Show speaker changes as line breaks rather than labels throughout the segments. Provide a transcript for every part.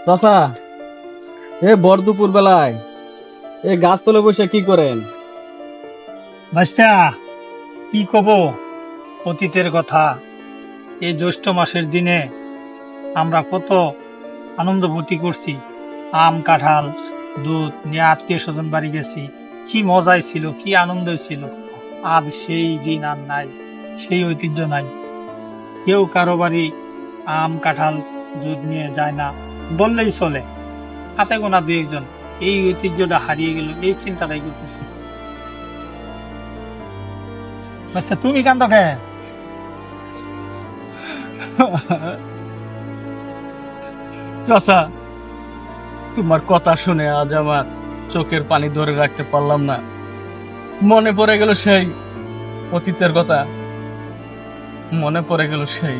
চাচা, এ বর দুপুর বেলায় এ গাছতলে বসে কি করেন?
ভাইস্তা, কি কব অতীতের কথা। এই জ্যৈষ্ঠ মাসের দিনে আমরা কত আনন্দ ভর্তি করছি। আম কাঁঠাল দুধ নিয়ে আত্মীয় স্বজন বাড়ি গেছি। কি মজাই ছিল, কি আনন্দ ছিল। আজ সেই দিন আর নাই, সেই ঐতিহ্য নাই। কেউ কারো বাড়ি আম কাঁঠাল দুধ নিয়ে যায় না বললেই চলে। হাতে গোনা দুই একজন। এই ঐতিহ্যটা হারিয়ে গেল, এই চিন্তাটাই করতেছি। আচ্ছা, তুমি কান্দ কে?
চাচা, তোমার কথা শুনে আজ আমার চোখের পানি ধরে রাখতে পারলাম না। মনে পড়ে গেল সেই অতীতের কথা, মনে পড়ে গেল সেই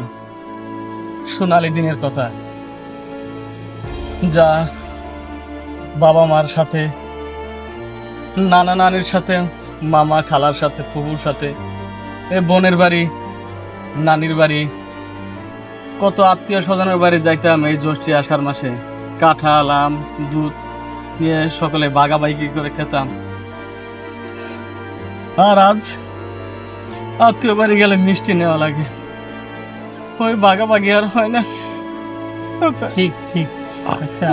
সোনালী দিনের কথা, যা বাবা মার সাথে, নানা নানির সাথে, মামা খালার সাথে, ফুফুর সাথে, এ বোনের বাড়ি, নানির বাড়ি, কত আত্মীয় স্বজনের বাড়ি যাইতাম এই জ্যৈষ্ঠ আষাঢ় মাসে। কাঁঠাল আম দুধ নিয়ে সকলে বাগাবাগি করে খেতাম। আর আজ আত্মীয় বাড়ি গেলে মিষ্টি নেওয়া লাগে, ওই বাগাবাগি আর হয় না। আচ্ছা,
ঠিক ঠিক। আচ্ছা,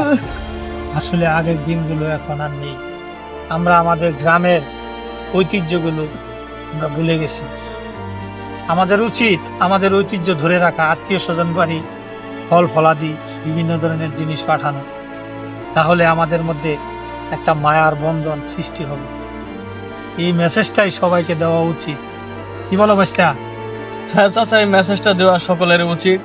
আসলে আগের দিনগুলো এখন আর নেই। আমরা আমাদের গ্রামের ঐতিহ্যগুলো আমরা ভুলে গেছি। আমাদের উচিত আমাদের ঐতিহ্য ধরে রাখা, আত্মীয় স্বজন বাড়ি ফল ফলাদি বিভিন্ন ধরনের জিনিস পাঠানো। তাহলে আমাদের মধ্যে একটা মায়ার বন্ধন সৃষ্টি হবে। এই মেসেজটাই সবাইকে দেওয়া উচিত। কি বলো ভাইস্তা?
হ্যাঁ চাচা, এই মেসেজটা দেওয়া সকলের উচিত।